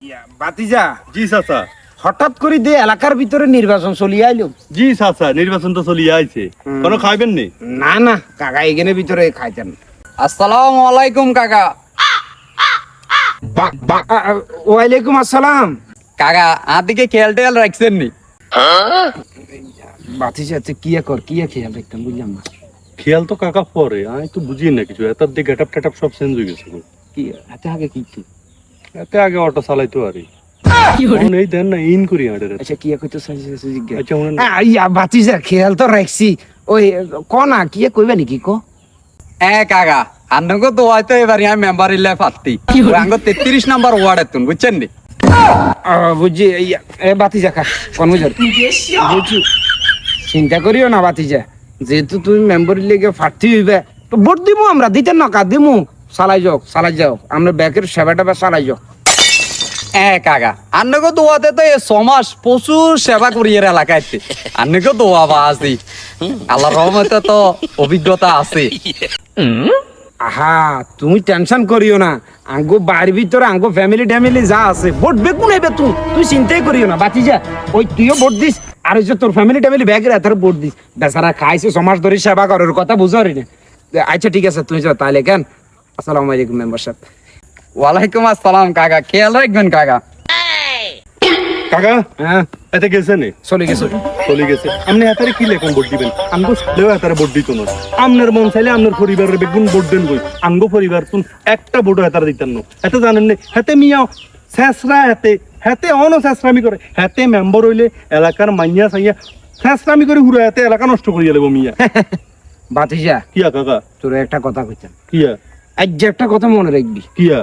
বাতিজা জি চাচা। হঠাৎ করে দিয়ে এলাকার ভিতরে নির্বাচন চলিয়ে আইলো। জি চাচা, নির্বাচন তো চলিয়ে আইছে, কোনো খাইবেন নি? না না কাকা এখানে ভিতরে খাইতেন। আসসালামু আলাইকুম কাকা। ওয়ালাইকুম আসসালাম। কাকা আদিকে খেয়াল টেয়াল রাখছেন নি? বাতিজা কি খেয়াল রাখতাম বুঝলাম না। খেয়াল তো কাকা পরে, আমি তো বুঝি না কিছু। এত দিয়ে গেটআপ টেটআপ সব চেঞ্জ হয়ে গেছে। কি হাতে আগে কি এতে আগে অটো চালাইতো আরে এই দেন না ইন করি আড়ে। আচ্ছা কি কইতো জিজ্ঞাসা। আচ্ছা উনি বাতিজা খেয়াল তো রাখছি। ওই ক না কি কইবা নাকি ক? কাকা আন্নগো তো হয়তো এবারে আমি মেম্বার ইলে পাত্তি আঙ্গো 33 নাম্বার ওয়ার্ড এতুন বুঝছেন নি? বুঝছি বাতিজা খা কোন বুঝছি চিন্তা করিও না বাতিজা, যেহেতু তুমি মেম্বার লিগে ফাটতি হইবে তো ভোট দিমু, আমরা দিতে না কা দিমু। চালাই যাও আমরা ব্যাকের সেবাটা চালাই যাও। কাকা আন্নগো দোয়াতে তো 6 মাস প্রচুর সেবা করি এর এলাকাতে। আন্নগো দোয়া বা আছি, আল্লাহর রহমতে তো অভিজ্ঞতা আছে। আহা তুমি টেনশন করিও না, আঙ্গো বাড়ির ভিতরে আঙ্গো ফ্যামিলি যা আছে ভোট বেগুন নেবে তুই চিন্তাই করিও না বাতিজা। ওই তুইও ভোট দিস আর ওই যে তোর ফ্যামিলি ব্যাগের এত ভোট দিস। বেচারা খাইছে সমাজ ধরে সেবা করার কথা বুঝারি না। আচ্ছা ঠিক আছে তুই যা তাহলে। কেন আসসালামু আলাইকুম মেম্বার সাহেব। ওয়ালাইকুম আসসালাম কাকা, খেয়াল রাখবেন কাকা। কাকা হ্যাঁ এতে গেছে নে? চলে গেছে। আপনি এতারে কি লেখন ভোট দিবেন? আমগো ছেলেও এতারে ভোট দিত না। আপনার মন চাইলে আপনার পরিবারের বেগুন ভোট দেন বই, আমগো পরিবার তুন একটা ভোটও এতারে দিতেন না। এতে জানেন না হাতে মিয়া শেষরা হাতে অন শেষরামি করে। হাতে মেম্বার হইলে এলাকার মাইয়া চাইয়া শেষরামি করে ঘুরে হাতে এলাকা নষ্ট করিয়া লেব মিয়া। বাতিজা কিয়া কাকা? তোর একটা কথা কইতাম, কিয়া? আজ যে একটা কথা মনে রাখবি। কিয়া?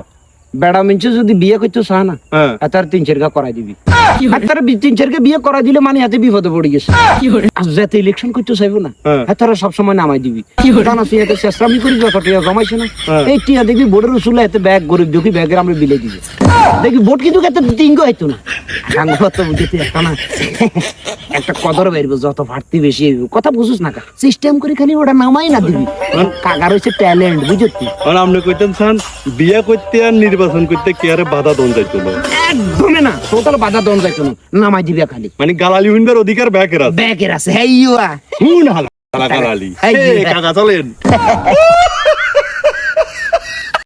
বেড়া মিনছে যদি বিয়ে করতে চায় না হ্যাঁ তার 3-4 গা করাই দিবি। তার 3-4 কে বিয়ে করাই দিলে মানে হাতে বিপদে পড়ে গেছে। আর যাতে ইলেকশন করতে চাইবো না তারা সবসময় নামাই দিবি। জানা তুই এতে চেষ্টামি করি যত টিয়া জমাইছে না এই টিয়া দেখবি বোর্ডের উসুলে এতে ব্যাগ গরিব দুঃখী ব্যাগের আমরা বিলে দিবি। দেখবি ভোট কিন্তু এত তিনগো হইতো না। সাংঘত বুঝতে একটা না একটা কদর বেরবো, যত ফাটতি বেশি হইব। কথা বুঝুস না সিস্টেম করে খালি ওটা নামাই না দিবি। কাকার হচ্ছে ট্যালেন্ট বুঝতি। মানে আপনি কইতেন চান বিয়ে করতে আর নির্বাচন করতে কে আরে বাধা দন যাইতো না? একদমই না, টোটাল বাধা দন যাইতো না, নামাই দিবি খালি। মানে গালালি হইবার অধিকার ব্যাকের আছে। হেইয়া হুন হালা গালালি। হেই কাকা চলেন।